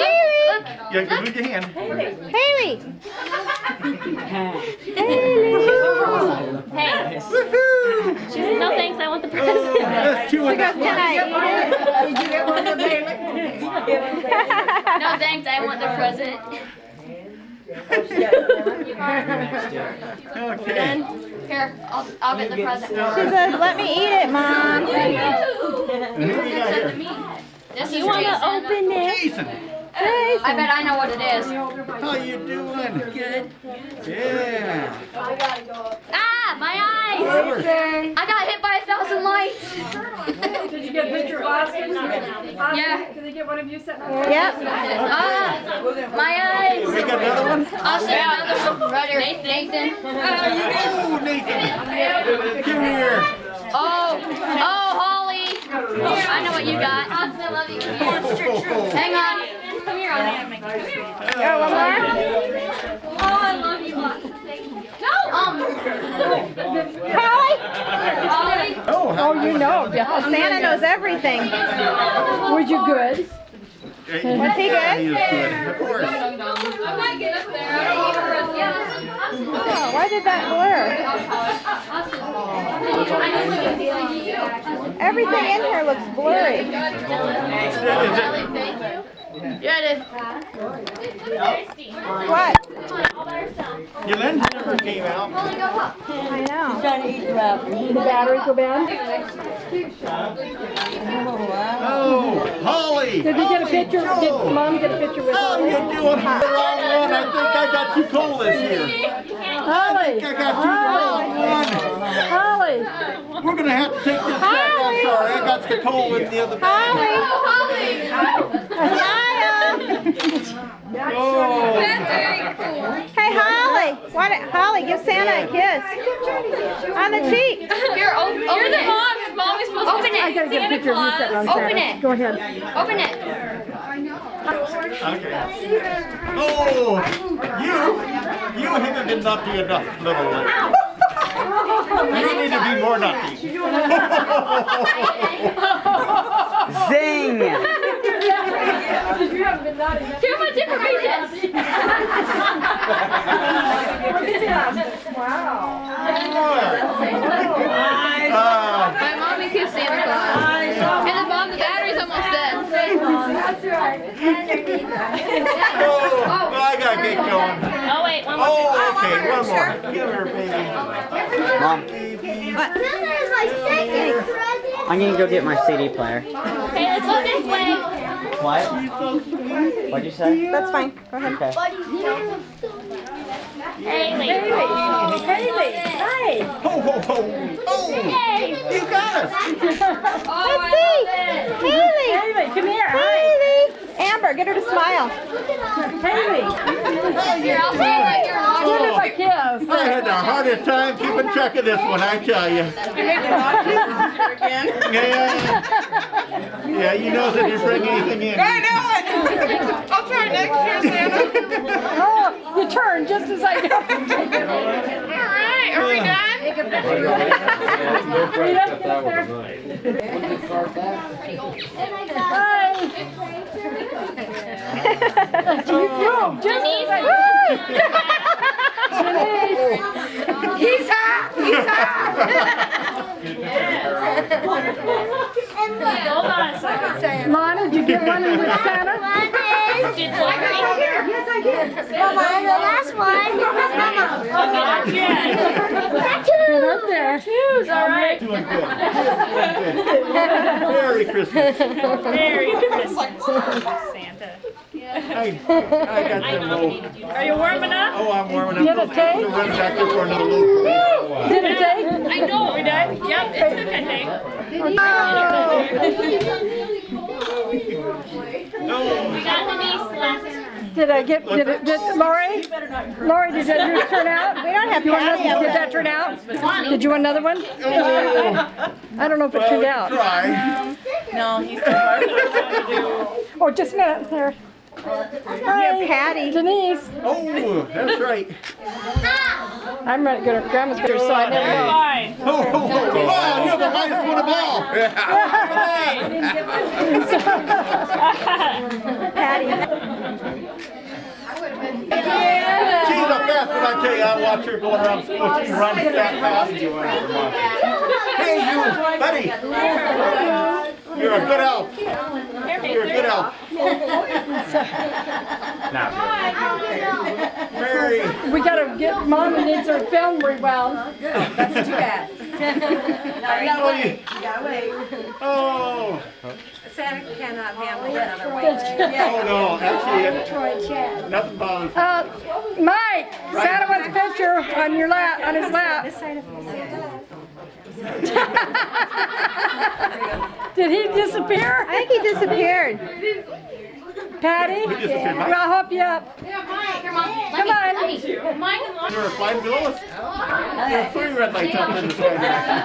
Speaker 4: Look.
Speaker 1: Yeah, move your hand.
Speaker 7: Haley.
Speaker 4: Hey.
Speaker 6: She said, no thanks, I want the present.
Speaker 1: Oh, let's chew on that one.
Speaker 4: No thanks, I want the present.
Speaker 1: Okay.
Speaker 4: Here, I'll get the present.
Speaker 7: She says, let me eat it, Mom.
Speaker 1: Who we got here?
Speaker 4: This is
Speaker 7: You want to
Speaker 4: Jason.
Speaker 7: open it?
Speaker 1: Jason.
Speaker 4: I bet I know what it is.
Speaker 1: How you doing? Good. Yeah.
Speaker 4: Ah, my eyes! I got hit by a some lights.
Speaker 6: Did you get a picture of Austin?
Speaker 4: Yeah.
Speaker 6: Did they get one of you sitting on
Speaker 7: Yep.
Speaker 4: My eyes.
Speaker 1: We got another one?
Speaker 4: Austin, right here. Nathan.
Speaker 1: Oh, Nathan. Come here.
Speaker 4: Oh, Holly. I know what you got. Austin, I love you. Hang on. Come here, Austin.
Speaker 7: Oh, one more?
Speaker 4: Oh, I love you, Austin. No.
Speaker 7: Holly?
Speaker 4: Holly.
Speaker 1: Oh,
Speaker 7: You know, Santa knows everything.
Speaker 2: Were you good?
Speaker 7: Was he good?
Speaker 1: He is good. Of course.
Speaker 4: I might get up there. I don't want to run.
Speaker 7: Oh, why did that blur? Everything in here looks blurry.
Speaker 4: Thank you. Yeah, it is.
Speaker 7: What?
Speaker 1: Your lens never came out.
Speaker 7: I know.
Speaker 2: Trying to eat the battery. Did the battery go bad?
Speaker 1: Oh, Holly.
Speaker 2: Did you get a picture? Did Mom get a picture with
Speaker 1: Oh,
Speaker 2: Holly?
Speaker 1: you're doing the wrong one. I think I got too cold this year.
Speaker 2: Holly!
Speaker 1: I got you the wrong
Speaker 2: Holly!
Speaker 1: one. We're gonna have to take this back. I'm sorry. I got the cold with the other bag. Oh.
Speaker 7: Hey, Holly. Holly, give Santa a kiss. On the cheek.
Speaker 4: Here, open
Speaker 6: You're the
Speaker 4: it.
Speaker 6: mom. Mom is supposed
Speaker 4: Open
Speaker 6: to
Speaker 2: I
Speaker 4: it.
Speaker 2: gotta get a picture of you sitting on
Speaker 4: Open
Speaker 2: Santa.
Speaker 4: it.
Speaker 2: Go ahead.
Speaker 4: Open it.
Speaker 1: Okay. Oh, you haven't been nutty enough, little one. You need to be more nutty.
Speaker 8: Zing!
Speaker 4: Too much information. My mommy kissed Santa Claus. And the mom, the battery's almost dead.
Speaker 1: Oh, I gotta get going.
Speaker 6: Oh, wait. One more.
Speaker 1: Oh, okay, one more. Give her, baby.
Speaker 8: Mom, I'm gonna go get my CD player.
Speaker 6: Okay, let's go this way.
Speaker 8: What? What'd you say?
Speaker 7: That's fine. Go ahead.
Speaker 8: Okay.
Speaker 6: Haley.
Speaker 2: Haley! Hi!
Speaker 1: Ho, ho, ho. Oh, you got us.
Speaker 7: Let's see. Haley.
Speaker 2: Haley, come here! Hi!
Speaker 7: Haley. Amber, get her to smile.
Speaker 2: Haley!
Speaker 4: Here, I'll stand right here and watch
Speaker 2: Give
Speaker 4: it.
Speaker 2: him a kiss!
Speaker 1: I had the hardest time keeping track of this one, I tell you. Yeah, you know that you bring anything in.
Speaker 3: I know it. I'll try next year, Santa.
Speaker 2: Oh, you turned just as I got.
Speaker 3: All right, are we done? He's hot. He's hot.
Speaker 6: Hold on a second.
Speaker 2: Lana, did you get one with Santa?
Speaker 6: Did Mama?
Speaker 3: Yes, I did. Mama, I'm the last one. Mama.
Speaker 2: Get up there.
Speaker 6: Shoes, all right.
Speaker 1: Doing good. Merry Christmas.
Speaker 6: Merry Christmas, Santa.
Speaker 1: I got them low.
Speaker 6: Are you warming up?
Speaker 1: Oh, I'm warming up.
Speaker 2: Did it take?
Speaker 1: I'm gonna run back there for another little.
Speaker 2: Did it take?
Speaker 6: I know. We done? Yep, it took, I think.
Speaker 1: No.
Speaker 6: We got Denise left.
Speaker 2: Did Lori? Lori, did yours turn out?
Speaker 7: We don't have
Speaker 2: You want
Speaker 7: Patty
Speaker 2: another,
Speaker 7: yet.
Speaker 2: did that turn out? Did you want another one? I don't know if it turned out.
Speaker 1: Try.
Speaker 6: No, he's too hard to do.
Speaker 2: Oh, just a minute there. Hi,
Speaker 7: Patty.
Speaker 2: Denise.
Speaker 1: Oh, that's right.
Speaker 2: I'm running to go to Grandma's picture, so I never know.
Speaker 6: Fine.
Speaker 1: Oh, oh, oh, wow, you're the lightest one of all. She's the best, but I tell you, I watch her going around school. She runs that fast. Hey, you, buddy. You're a good elf. You're a good elf. Mary.
Speaker 2: We gotta get, Mama needs her film rewound.
Speaker 3: That's too bad.
Speaker 1: Oh.
Speaker 3: Santa cannot handle another way.
Speaker 1: Oh, no, actually, nothing bothers me.
Speaker 2: Mike, Santa wants a picture on your lap, on his lap. Did he disappear?
Speaker 7: I think he disappeared.
Speaker 2: Patty,
Speaker 1: disappeared, Mike.
Speaker 2: I'll help you up.
Speaker 4: Come on.
Speaker 2: Come on.
Speaker 1: You're flying below us. There are 3 red lights up in the sky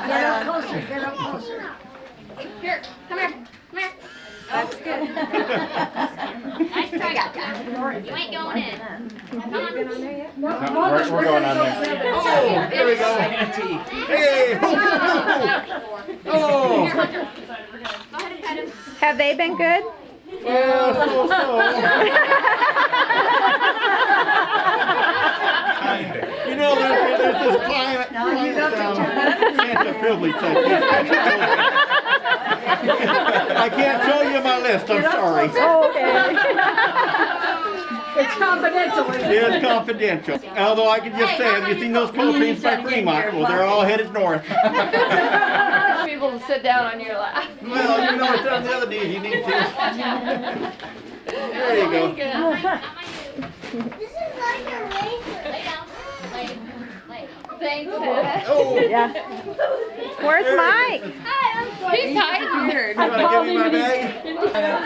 Speaker 1: there.
Speaker 4: Here, come here. Come here.
Speaker 7: That's good.
Speaker 4: Nice try. You ain't going in. Come on.
Speaker 1: We're going on there. Oh, there we go. Hey! Oh!
Speaker 4: Here, Hunter. Go ahead and pet him.
Speaker 7: Have they been good?
Speaker 1: Well, so. You know, there's this climate Santa privilege. I can't show you my list, I'm sorry.
Speaker 2: Okay. It's confidential, isn't it?
Speaker 1: It is confidential. Although I can just say, have you seen those coal trains by Fremont? Well, they're all headed north.
Speaker 6: People to sit down on your lap.
Speaker 1: Well, you know it's on the other knee if you need to. There you go.
Speaker 3: This is like a razor.
Speaker 4: Lay down. Lay.
Speaker 6: Thanks, Sid.
Speaker 1: Oh,
Speaker 7: Yeah. Where's Mike?
Speaker 6: He's tired.
Speaker 1: you want to give me my bag?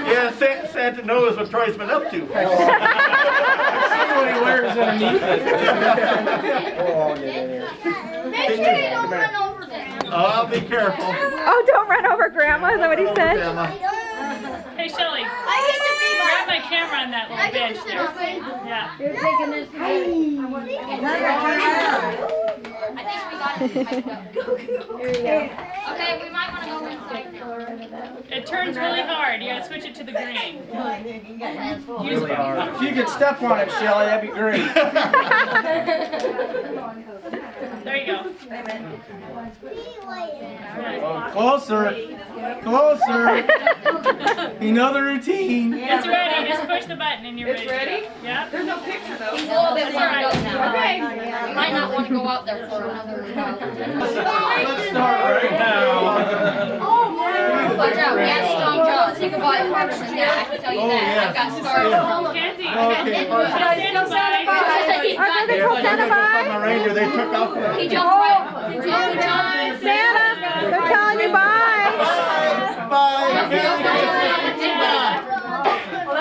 Speaker 1: Yeah, Santa knows what Troy's been up to.
Speaker 9: See what he wears underneath it.
Speaker 3: Make sure you don't run over them.
Speaker 1: Oh, I'll be careful.
Speaker 7: Oh, don't run over Grandma. Is that what he said?
Speaker 1: Grandma.
Speaker 6: Hey, Shelly,
Speaker 3: I get to be
Speaker 6: grab my camera on that
Speaker 3: I
Speaker 6: little
Speaker 3: get
Speaker 6: bench
Speaker 3: to sit
Speaker 6: there.
Speaker 3: on it.
Speaker 6: Yeah.
Speaker 4: I think we got it. Okay, we might want to go inside now.
Speaker 6: It turns really hard. You gotta switch it to the green.
Speaker 9: Really hard. If you could step on it, Shelly, that'd be great.
Speaker 6: There you go.
Speaker 9: Closer. Closer. You know the routine.
Speaker 6: It's ready. Just push the button and you're ready.
Speaker 5: It's ready?
Speaker 6: Yeah.
Speaker 5: There's no picture though.
Speaker 4: He's a little bit
Speaker 6: That's all right.
Speaker 4: burned up now.
Speaker 5: Okay.
Speaker 4: You might not want to go out there for another
Speaker 9: Let's start right now.
Speaker 4: Watch out, he has strong jaws. He could buy parts and yeah, I can tell you that. I've got scars from him.
Speaker 6: Kathy.
Speaker 1: Okay.
Speaker 6: Stand by.
Speaker 4: He's
Speaker 7: Oh,
Speaker 4: got
Speaker 7: did they call Santa
Speaker 1: On
Speaker 7: bye?
Speaker 1: my ranger, they took off.
Speaker 4: He jumped right. He jumped.
Speaker 7: Santa, they're telling you bye.
Speaker 1: Bye.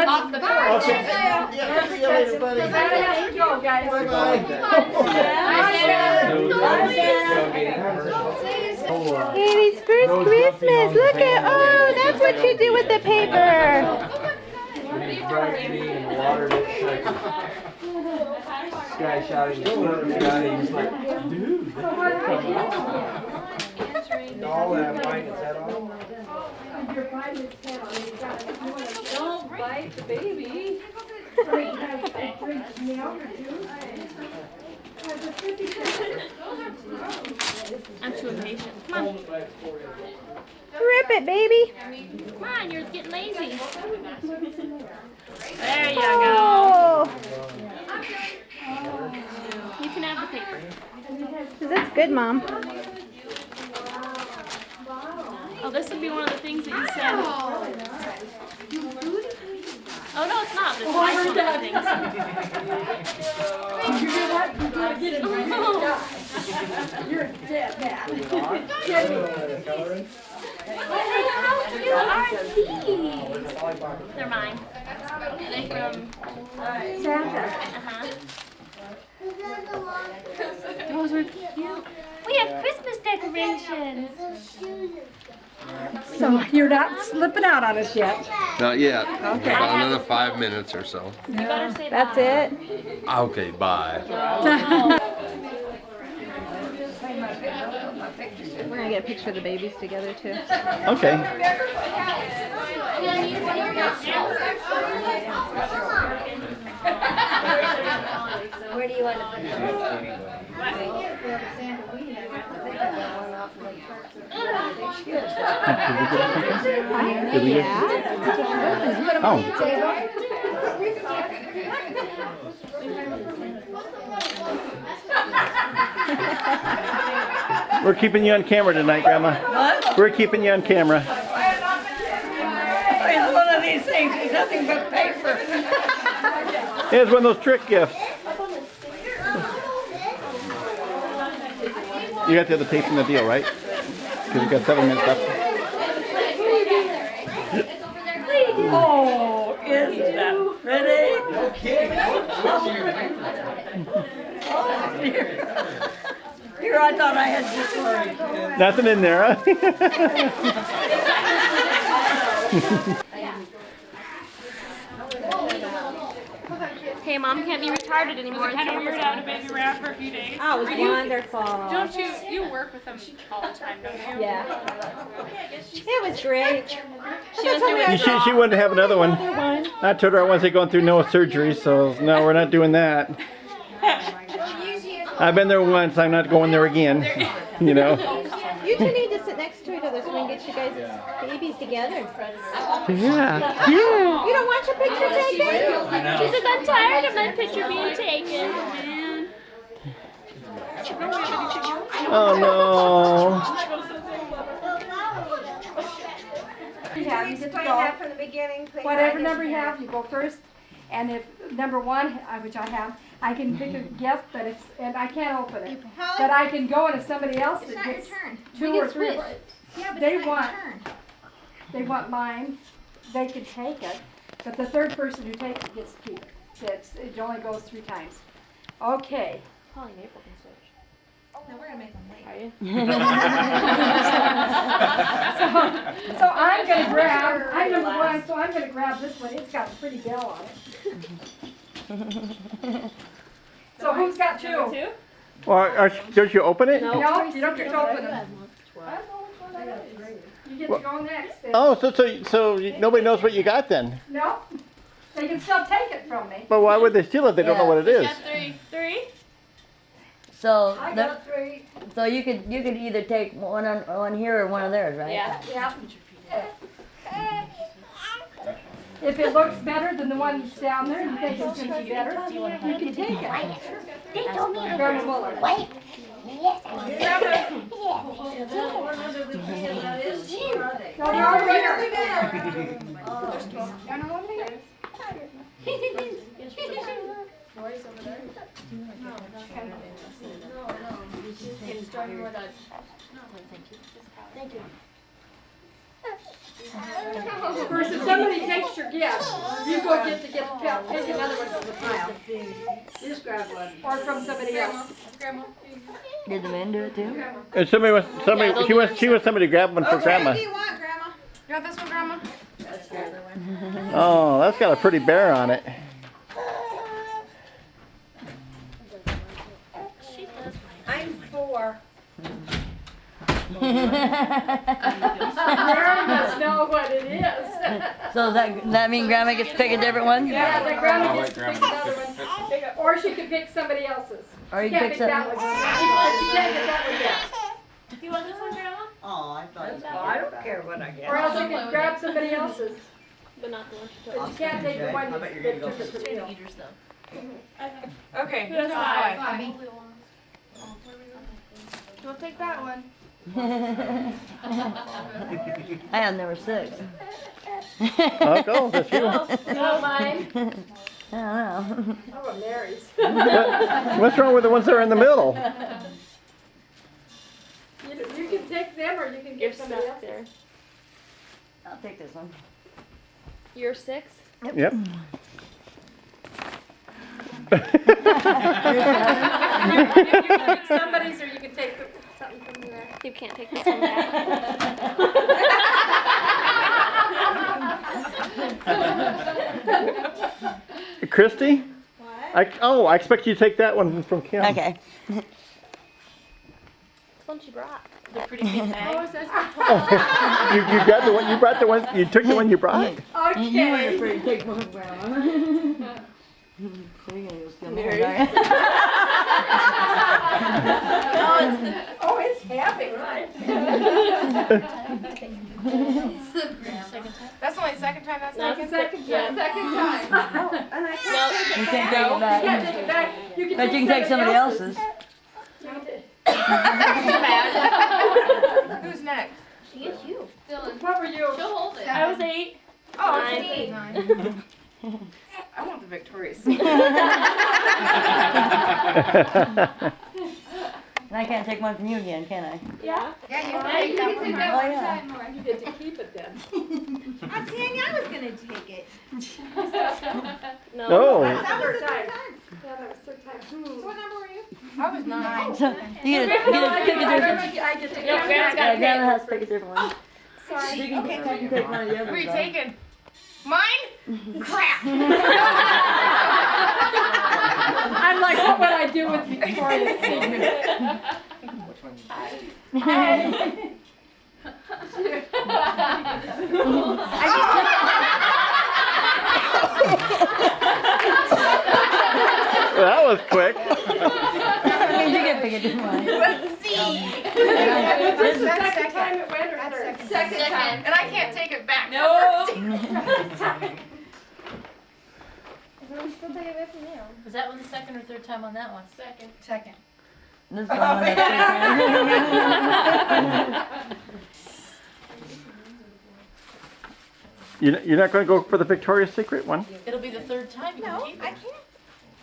Speaker 4: Off the porch.
Speaker 1: Okay. Yeah, see you later, buddy.
Speaker 7: Baby's first Christmas. Look at, oh, that's what you do with the paper.
Speaker 9: This guy shouting, he's like, dude, all that bite his head off.
Speaker 5: Don't bite the baby.
Speaker 6: I'm too impatient. Come on.
Speaker 7: Rip it, baby.
Speaker 6: Come on, you're getting lazy. There you go.
Speaker 7: Oh,
Speaker 6: You can have the paper.
Speaker 7: that's good, Mom.
Speaker 6: Oh, this would be one of the things that you said. Oh no, it's not. This is one of the things.
Speaker 2: You're dead, man.
Speaker 6: They're mine. Are they from
Speaker 2: Santa.
Speaker 6: Those are cute. We have Christmas decorations.
Speaker 2: So you're not slipping out on us yet.
Speaker 10: Not yet.
Speaker 2: Okay.
Speaker 10: About another 5 minutes or so.
Speaker 6: You better say
Speaker 7: That's
Speaker 6: bye.
Speaker 7: it.
Speaker 10: Okay, bye.
Speaker 7: We're gonna get a picture of the babies together too.
Speaker 1: Okay.
Speaker 3: Where do you want to put them?
Speaker 1: Did we get? Oh. We're keeping you on camera tonight, Grandma.
Speaker 2: What?
Speaker 1: We're keeping you on camera.
Speaker 2: It's one of these things, it's nothing but paper.
Speaker 1: It's one of those trick gifts. You got the other tape in the deal, right? Because we got 7 minutes left.
Speaker 2: Oh, isn't that pretty? Oh, dear. Here, I thought I had just one.
Speaker 1: Nothing in there, huh?
Speaker 4: Hey, Mom can't be retarded anymore.
Speaker 6: Was it kind of weird having a baby around for a few days?
Speaker 7: Oh, it was wonderful.
Speaker 6: Don't you work with them all the time, don't you?
Speaker 7: Yeah. It was great.
Speaker 1: She wanted to have another one. I told her I wasn't going through no surgery, so no, we're not doing that. I've been there once, I'm not going there again. You know?
Speaker 7: You two need to sit next to each other so we can get you guys' babies together.
Speaker 1: Yeah.
Speaker 7: You don't want your picture taken?
Speaker 4: She says, I'm tired of my picture being taken.
Speaker 1: Oh no.
Speaker 11: You get to go. From the beginning, whatever number you have, you go first. And if number 1, which I have, I can pick a gift, but and I can't open it. But I can go, and if somebody else that gets 2 or 3, they want mine, they can take it. But the third person who takes it gets to keep it. It only goes 3 times. Okay.
Speaker 4: Holly and April can switch.
Speaker 11: No, we're gonna make them late.
Speaker 4: Are you?
Speaker 11: So I'm gonna grab. I'm number 1, so I'm gonna grab this one. It's got a pretty bell on it. So who's got 2?
Speaker 1: Well, don't you open it?
Speaker 11: No, you don't get to open them. You get to go next.
Speaker 1: Oh, so nobody knows what you got then?
Speaker 11: No, they can still take it from me.
Speaker 1: But why would they steal it? They don't know what it is.
Speaker 6: Got 3.
Speaker 2: So,
Speaker 11: I got 3.
Speaker 2: so you could either take one here or one of theirs, right?
Speaker 6: Yeah.
Speaker 11: Yeah. If it looks better than the one that's down there, you think it's gonna be better, you can take it.
Speaker 3: They told me to
Speaker 11: Grandma Muller.
Speaker 3: wait. Yes, I
Speaker 11: No, they're over here. First, if somebody takes your gift, you go get the gift, take another one from the pile. Just grab one. Or from somebody else.
Speaker 6: Grandma.
Speaker 2: Did the men do it too?
Speaker 1: And she wants somebody to grab one for Grandma.
Speaker 11: What do you want, Grandma?
Speaker 6: You want this one, Grandma?
Speaker 1: Oh, that's got a pretty bear on it.
Speaker 11: I'm 4.
Speaker 2: Grandma
Speaker 11: must know what it is.
Speaker 2: So that mean Grandma gets to pick a different one?
Speaker 11: Yeah, the Grandma gets to pick another one. Or she could pick somebody else's.
Speaker 2: Or you
Speaker 11: Can't
Speaker 2: pick
Speaker 11: pick that one. If you can't get that one, yeah.
Speaker 6: You want this one, Grandma?
Speaker 8: Oh, I thought.
Speaker 2: I don't care what I get.
Speaker 11: Or else you can grab somebody else's.
Speaker 4: But not the one she
Speaker 11: But
Speaker 4: took.
Speaker 11: you can't take the one
Speaker 8: I bet
Speaker 11: that
Speaker 8: you're gonna go
Speaker 11: took it
Speaker 8: for
Speaker 11: from you.
Speaker 6: Okay.
Speaker 5: That's
Speaker 6: 5.
Speaker 5: Don't take that one.
Speaker 2: I have number 6.
Speaker 1: Oh, go, that's you.
Speaker 4: No, mine.
Speaker 2: I don't know.
Speaker 11: Oh, Mary's.
Speaker 1: What's wrong with the ones that are in the middle?
Speaker 11: You can take them or you can
Speaker 4: You're
Speaker 11: give somebody
Speaker 4: stuck
Speaker 11: else.
Speaker 4: there.
Speaker 2: I'll take this one.
Speaker 4: You're 6?
Speaker 1: Yep.
Speaker 11: You can pick somebody's or you can take something from there.
Speaker 4: You can't take this one back.
Speaker 1: Christy? What? I expect you to take that one from Kim.
Speaker 2: Okay.
Speaker 4: This one she brought.
Speaker 6: The pretty pink bag.
Speaker 1: You grabbed the one, you brought the one, you took the one you brought?
Speaker 11: Okay.
Speaker 2: You were afraid to take one, Grandma. So you're gonna go steal mine, aren't you?
Speaker 11: Oh, it's heavy, right?
Speaker 5: That's only the second time that's
Speaker 4: No,
Speaker 5: taken.
Speaker 11: Second time.
Speaker 5: Second time.
Speaker 2: You can't take it
Speaker 11: You
Speaker 2: back.
Speaker 11: can't take it back. You can
Speaker 2: But you can take somebody else's.
Speaker 5: Who's next?
Speaker 3: She is you.
Speaker 5: Dylan.
Speaker 11: What were you?
Speaker 6: She'll hold it. I was 8.
Speaker 5: Oh,
Speaker 4: Nine.
Speaker 5: it's me. I want the Victoria's Secret.
Speaker 12: And I can't take one from you again, can I?
Speaker 11: Yeah.
Speaker 5: Yeah, you
Speaker 6: Yeah, you can take that
Speaker 12: Oh,
Speaker 6: one
Speaker 12: yeah.
Speaker 6: time more.
Speaker 11: You get to keep it then.
Speaker 3: I'm saying I was gonna take it.
Speaker 1: No.
Speaker 11: That was the third time. Yeah, that was third time.
Speaker 3: So what number were you?
Speaker 5: I was 9.
Speaker 12: So, you get to pick a different.
Speaker 11: I get to
Speaker 6: No, Grandma's got
Speaker 12: Yeah,
Speaker 6: to
Speaker 12: Grandma has to pick a different one.
Speaker 11: Sorry.
Speaker 12: You can take one of the
Speaker 5: Who are
Speaker 12: others.
Speaker 5: you
Speaker 12: though.
Speaker 5: taking? Mine? Crap.
Speaker 11: I'm like, what would I do with Victoria's Secret?
Speaker 9: Which one?
Speaker 1: That was quick.
Speaker 12: You can pick a different one.
Speaker 5: Let's see.
Speaker 11: This is the second time it went or third?
Speaker 5: Second time. And I can't take it back.
Speaker 6: No.
Speaker 4: Was that one the second or third time on that one?
Speaker 5: Second.
Speaker 12: This is the one that's
Speaker 1: You're not going to go for the Victoria's Secret one?
Speaker 4: It'll be the third time you can keep it.
Speaker 3: I can't.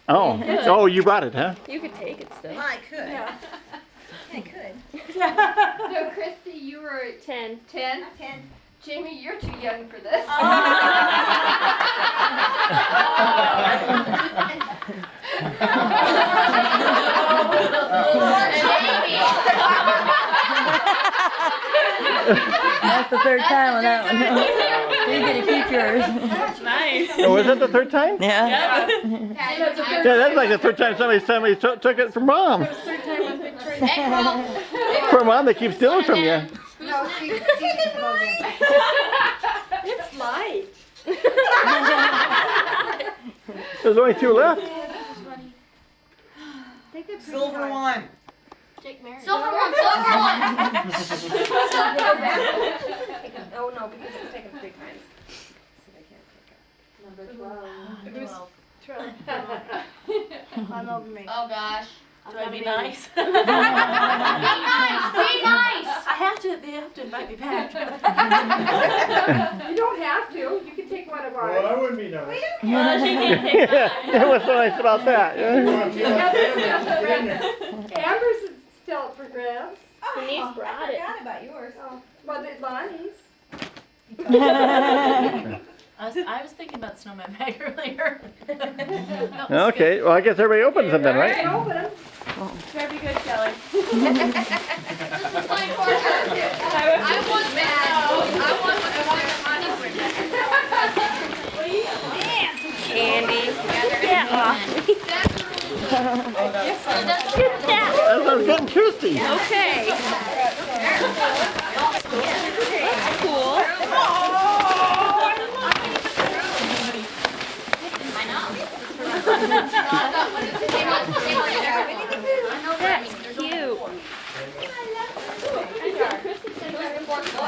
Speaker 1: Oh. Oh, you brought it, huh?
Speaker 7: You could take it still.
Speaker 3: I could.
Speaker 11: Yeah.
Speaker 3: I could.
Speaker 6: So, Christy, you were
Speaker 7: 10.
Speaker 6: 10.
Speaker 3: 10.
Speaker 6: Jamie, you're too young for this.
Speaker 12: That's the third time on that one. You get to keep yours.
Speaker 6: Nice.
Speaker 1: Oh, was that the third time?
Speaker 12: Yeah.
Speaker 1: Yeah, that's like the third time somebody took it from mom.
Speaker 11: Third time with Victoria.
Speaker 1: From mom, they keep stealing from you.
Speaker 3: No, she gets to go again.
Speaker 11: It's light.
Speaker 1: There's only 2 left.
Speaker 3: Silver one.
Speaker 4: Silver one.
Speaker 11: Oh, no, because it's taken 3 times. Number 12.
Speaker 3: Come over me.
Speaker 4: Oh gosh.
Speaker 6: Do I be nice?
Speaker 4: Be nice. Be nice.
Speaker 6: They have to invite me back.
Speaker 11: You don't have to. You can take one of ours.
Speaker 9: That wouldn't be nice.
Speaker 6: Well, she can't take
Speaker 1: Yeah, what's so nice about that?
Speaker 11: Amber's is still for grabs.
Speaker 7: Denise brought it.
Speaker 3: I forgot about yours.
Speaker 11: Oh, well, the Lonnie's.
Speaker 6: I was thinking about snowman bag earlier.
Speaker 1: Okay, well, I guess everybody opens them then, right?
Speaker 11: Open them.
Speaker 6: Try to be good, Kelly.
Speaker 4: This is my corner. I want that. I want
Speaker 7: Candy. Get off.
Speaker 1: That was getting thirsty.
Speaker 7: Okay. That's cool.
Speaker 4: I know.